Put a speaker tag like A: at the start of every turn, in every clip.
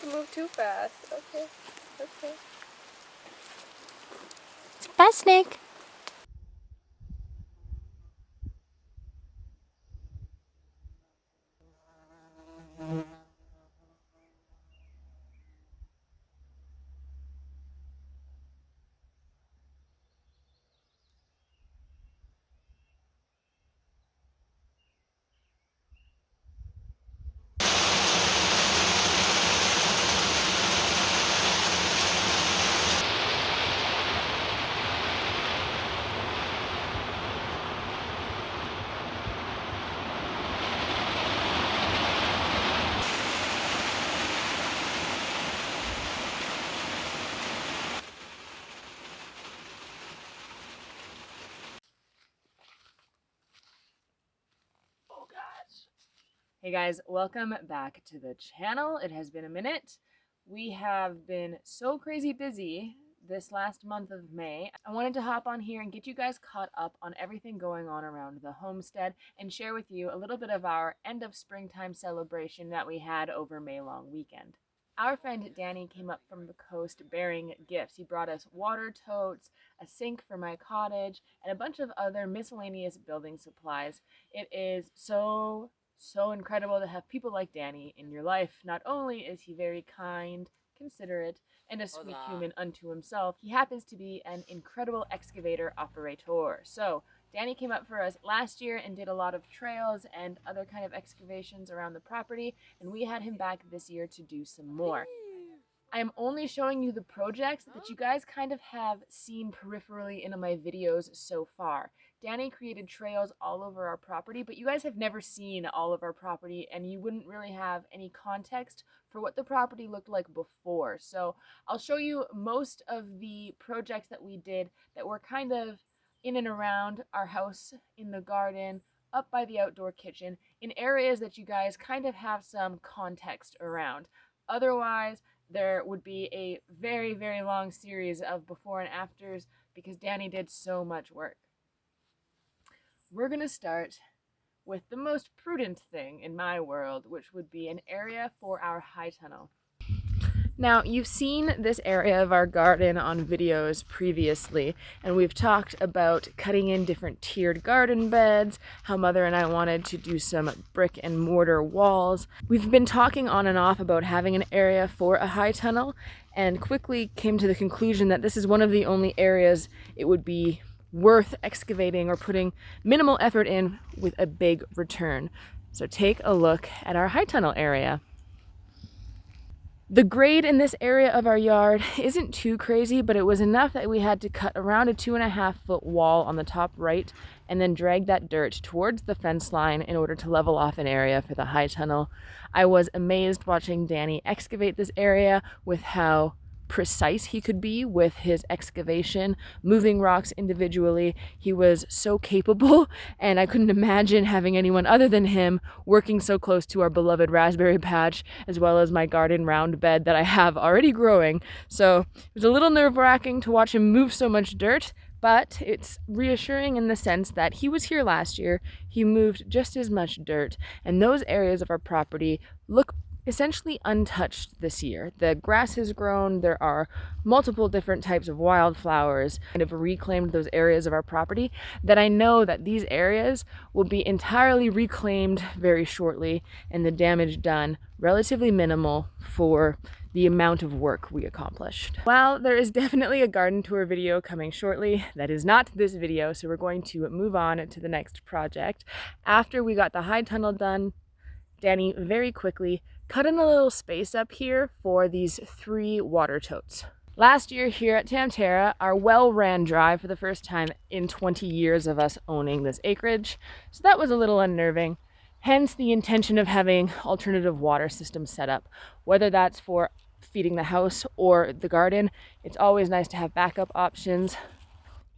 A: Move too fast. Okay. Okay.
B: Bye, Snake.
A: Hey guys, welcome back to the channel. It has been a minute. We have been so crazy busy this last month of May. I wanted to hop on here and get you guys caught up on everything going on around the homestead and share with you a little bit of our end of springtime celebration that we had over May long weekend. Our friend Danny came up from the coast bearing gifts. He brought us water totes, a sink for my cottage, and a bunch of other miscellaneous building supplies. It is so incredible to have people like Danny in your life. Not only is he very kind, considerate, and a sweet human unto himself, he happens to be an incredible excavator operator. So Danny came up for us last year and did a lot of trails and other kind of excavations around the property, and we had him back this year to do some more. I am only showing you the projects that you guys kind of have seen peripherally in my videos so far. Danny created trails all over our property, but you guys have never seen all of our property and you wouldn't really have any context for what the property looked like before. So I'll show you most of the projects that we did that were kind of in and around our house, in the garden, up by the outdoor kitchen, in areas that you guys kind of have some context around. Otherwise, there would be a very, very long series of before and afters because Danny did so much work. We're going to start with the most prudent thing in my world, which would be an area for our high tunnel. Now, you've seen this area of our garden on videos previously, and we've talked about cutting in different tiered garden beds, how Mother and I wanted to do some brick and mortar walls. We've been talking on and off about having an area for a high tunnel, and quickly came to the conclusion that this is one of the only areas it would be worth excavating or putting minimal effort in with a big return. So take a look at our high tunnel area. The grade in this area of our yard isn't too crazy, but it was enough that we had to cut around a 2.5-foot wall on the top right and then drag that dirt towards the fence line in order to level off an area for the high tunnel. I was amazed watching Danny excavate this area with how precise he could be with his excavation, moving rocks individually. He was so capable, and I couldn't imagine having anyone other than him working so close to our beloved raspberry patch, as well as my garden round bed that I have already growing. So it was a little nerve-wracking to watch him move so much dirt, but it's reassuring in the sense that he was here last year, he moved just as much dirt, and those areas of our property look essentially untouched this year. The grass has grown, there are multiple different types of wildflowers, kind of reclaimed those areas of our property that I know that these areas will be entirely reclaimed very shortly and the damage done relatively minimal for the amount of work we accomplished. While there is definitely a garden tour video coming shortly, that is not this video, so we're going to move on to the next project. After we got the high tunnel done, Danny very quickly cut in a little space up here for these 3 water totes. Last year here at tamTERRA, our well ran dry for the first time in 20 years of us owning this acreage, so that was a little unnerving. Hence the intention of having alternative water systems set up. Whether that's for feeding the house or the garden, it's always nice to have backup options.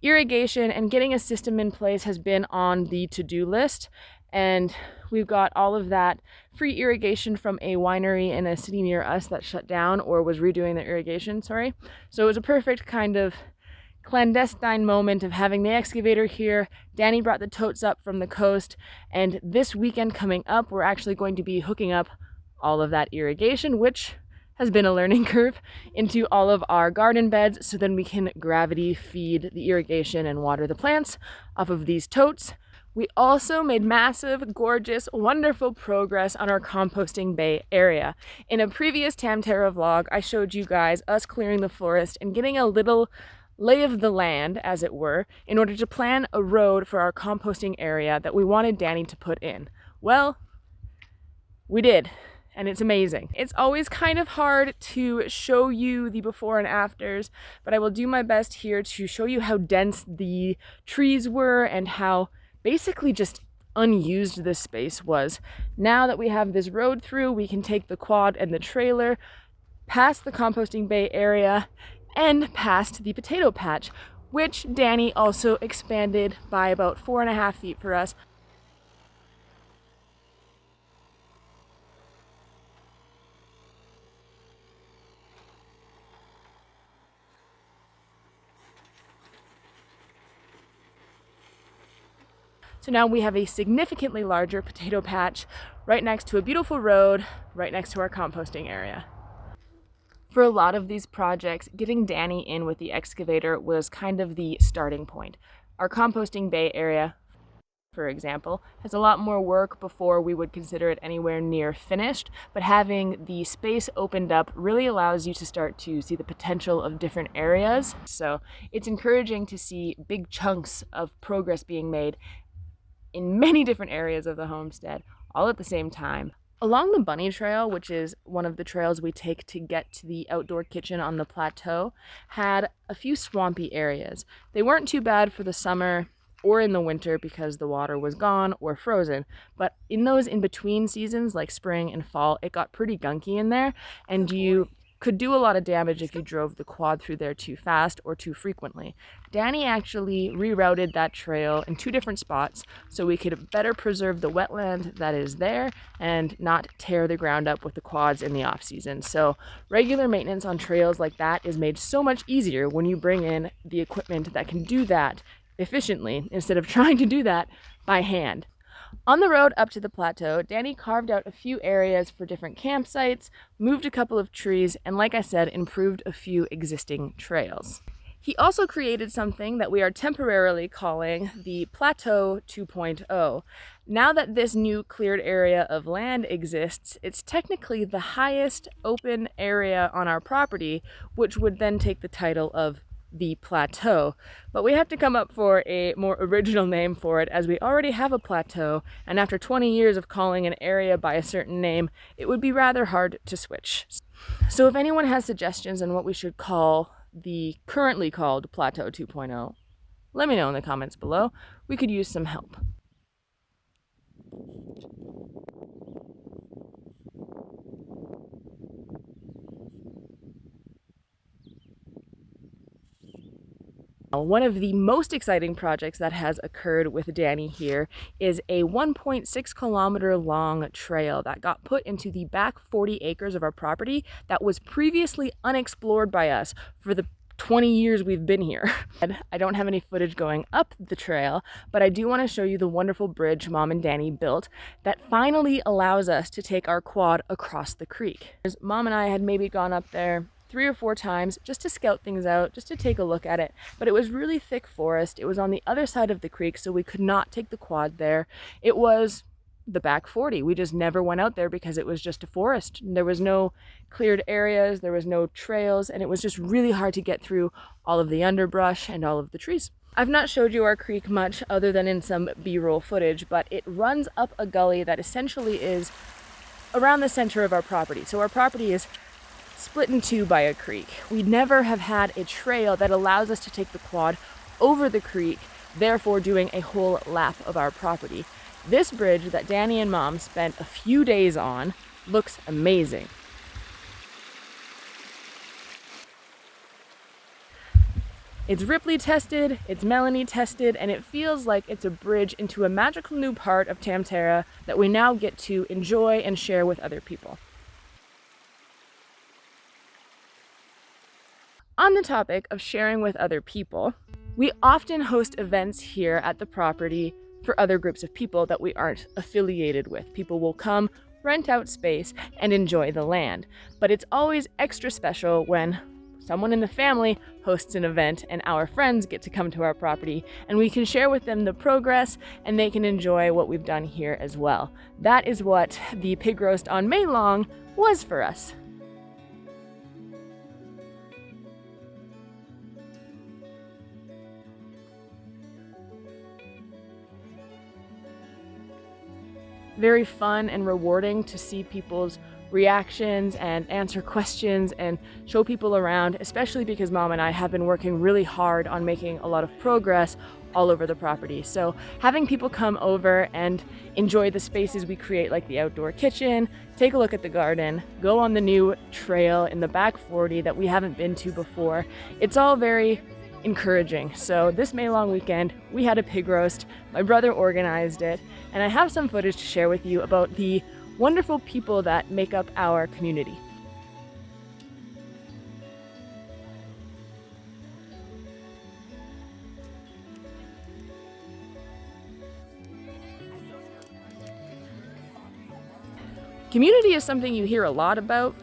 A: Irrigation and getting a system in place has been on the to-do list, and we've got all of that free irrigation from a winery in a city near us that shut down or was redoing their irrigation, So it was a perfect kind of clandestine moment of having the excavator here. Danny brought the totes up from the coast, and this weekend coming up, we're actually going to be hooking up all of that irrigation, which has been a learning curve, into all of our garden beds so then we can gravity feed the irrigation and water the plants off of these totes. We also made massive, gorgeous, wonderful progress on our composting bay area. In a previous tamTERRA vlog, I showed you guys us clearing the forest and getting a little lay of the land, as it were, in order to plan a road for our composting area that we wanted Danny to put in. Well, we did, and it's amazing. It's always kind of hard to show you the before and afters, but I will do my best here to show you how dense the trees were and how basically just unused this space was. Now that we have this road through, we can take the quad and the trailer past the composting bay area and past the potato patch, which Danny also expanded by about 4.5 feet for us. So now we have a significantly larger potato patch right next to a beautiful road, right next to our composting area. For a lot of these projects, getting Danny in with the excavator was kind of the starting point. Our composting bay area, for example, has a lot more work before we would consider it anywhere near finished, but having the space opened up really allows you to start to see the potential of different areas. So it's encouraging to see big chunks of progress being made in many different areas of the homestead, all at the same time. Along the bunny trail, which is one of the trails we take to get to the outdoor kitchen on the plateau, had a few swampy areas. They weren't too bad for the summer or in the winter because the water was gone or frozen, but in those in-between seasons like spring and fall, it got pretty gunky in there, and you could do a lot of damage if you drove the quad through there too fast or too frequently. Danny actually rerouted that trail in 2 different spots so we could better preserve the wetland that is there and not tear the ground up with the quads in the off season. So regular maintenance on trails like that is made so much easier when you bring in the equipment that can do that efficiently instead of trying to do that by hand. On the road up to the plateau, Danny carved out a few areas for different campsites, moved a couple of trees, and like I said, improved a few existing trails. He also created something that we are temporarily calling the Plateau 2.0. Now that this new cleared area of land exists, it's technically the highest open area on our property, which would then take the title of the plateau, but we have to come up for a more original name for it as we already have a plateau, and after 20 years of calling an area by a certain name, it would be rather hard to switch. So if anyone has suggestions on what we should call the currently called Plateau 2.0, let me know in the comments below. We could use some help. One of the most exciting projects that has occurred with Danny here is a 1.6 kilometer long trail that got put into the back 40 acres of our property that was previously unexplored by us for the 20 years we've been here. I don't have any footage going up the trail, but I do want to show you the wonderful bridge Mom and Danny built that finally allows us to take our quad across the creek. Mom and I had maybe gone up there 3 or 4 times just to scout things out, just to take a look at it, but it was really thick forest. It was on the other side of the creek, so we could not take the quad there. It was the back 40. We just never went out there because it was just a forest. There was no cleared areas, there was no trails, and it was just really hard to get through all of the underbrush and all of the trees. I've not showed you our creek much other than in some B-roll footage, but it runs up a gully that essentially is around the center of our property. So our property is split in 2 by a creek. We never have had a trail that allows us to take the quad over the creek, therefore doing a whole lap of our property. This bridge that Danny and Mom spent a few days on looks amazing. It's Ripley tested, it's Melanie tested, and it feels like it's a bridge into a magical new part of tamTERRA that we now get to enjoy and share with other people. On the topic of sharing with other people, we often host events here at the property for other groups of people that we aren't affiliated with. People will come rent out space, and enjoy the land. But it's always extra special when someone in the family hosts an event and our friends get to come to our property and we can share with them the progress and they can enjoy what we've done here as well. That is what the pig roast on May Long was for us. Very fun and rewarding to see people's reactions and answer questions and show people around, especially because Mom and I have been working really hard on making a lot of progress all over the property. So having people come over and enjoy the spaces we create, like the outdoor kitchen, take a look at the garden, go on the new trail in the back 40 that we haven't been to before, it's all very encouraging. So this May Long weekend, we had a pig roast. My brother organized it, and I have some footage to share with you about the wonderful people that make up our community. Community is something you hear a lot about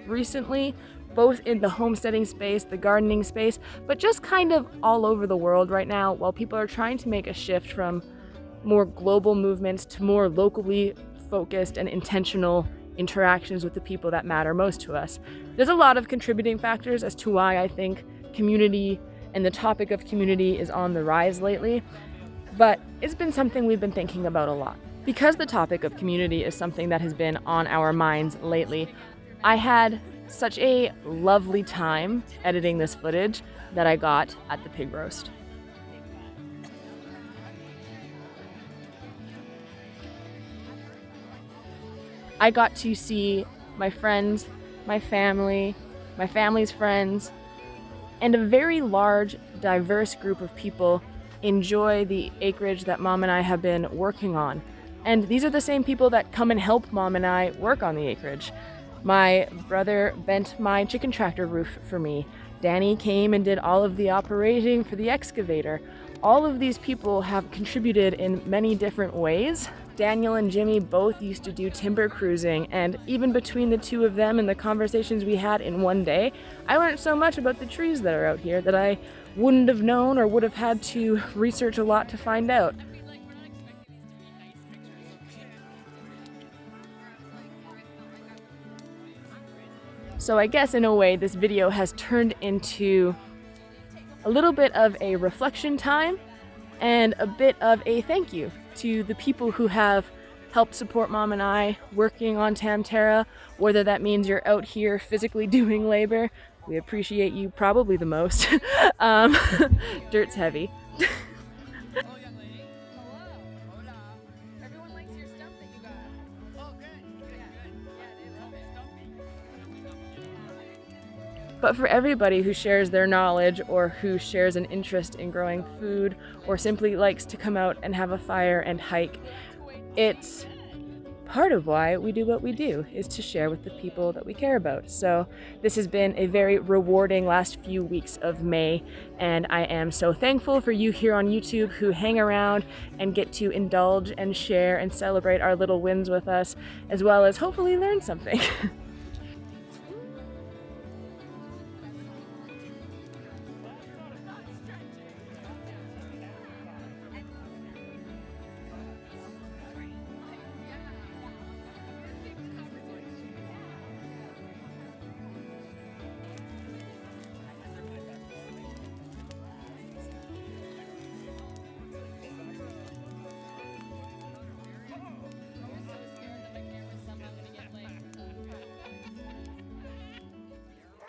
A: recently, both in the homesteading space, the gardening space, but just kind of all over the world right now, while people are trying to make a shift from more global movements to more locally focused and intentional interactions with the people that matter most to us. There's a lot of contributing factors as to why I think community and the topic of community is on the rise lately, but it's been something we've been thinking about a lot. Because the topic of community is something that has been on our minds lately, I had such a lovely time editing this footage that I got at the pig roast. I got to see my friends, my family, my family's friends, and a very large, diverse group of people enjoy the acreage that Mom and I have been working on. And these are the same people that come and help Mom and I work on the acreage. My brother bent my chicken tractor roof for me. Danny came and did all of the operating for the excavator. All of these people have contributed in many different ways. Daniel and Jimmy both used to do timber cruising, and even between the two of them and the conversations we had in one day, I learned so much about the trees that are out here that I wouldn't have known or would have had to research a lot to find out. So I guess in a way this video has turned into a little bit of a reflection time and a bit of a thank you to the people who have helped support Mom and I working on tamTERRA, whether that means you're out here physically doing labor. We appreciate you probably the most. Dirt's heavy. But for everybody who shares their knowledge or who shares an interest in growing food or simply likes to come out and have a fire and hike, it's part of why we do what we do, is to share with the people that we care about. So this has been a very rewarding last few weeks of May, and I am so thankful for you here on YouTube who hang around and get to indulge and share and celebrate our little wins with us, as well as hopefully learn something.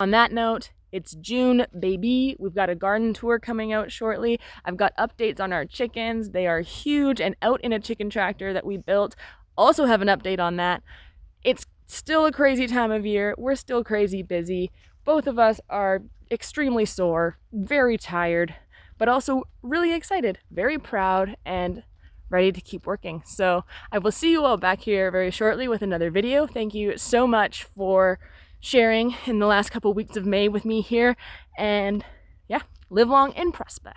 A: On that note, it's June, baby. We've got a garden tour coming out shortly. I've got updates on our chickens. They are huge and out in a chicken tractor that we built. Also have an update on that. It's still a crazy time of year. We're still crazy busy. Both of us are extremely sore, very tired, but also really excited, very proud, and ready to keep working. So I will see you all back here very shortly with another video. Thank you so much for sharing in the last couple weeks of May with me here, and yeah, live long and prosper.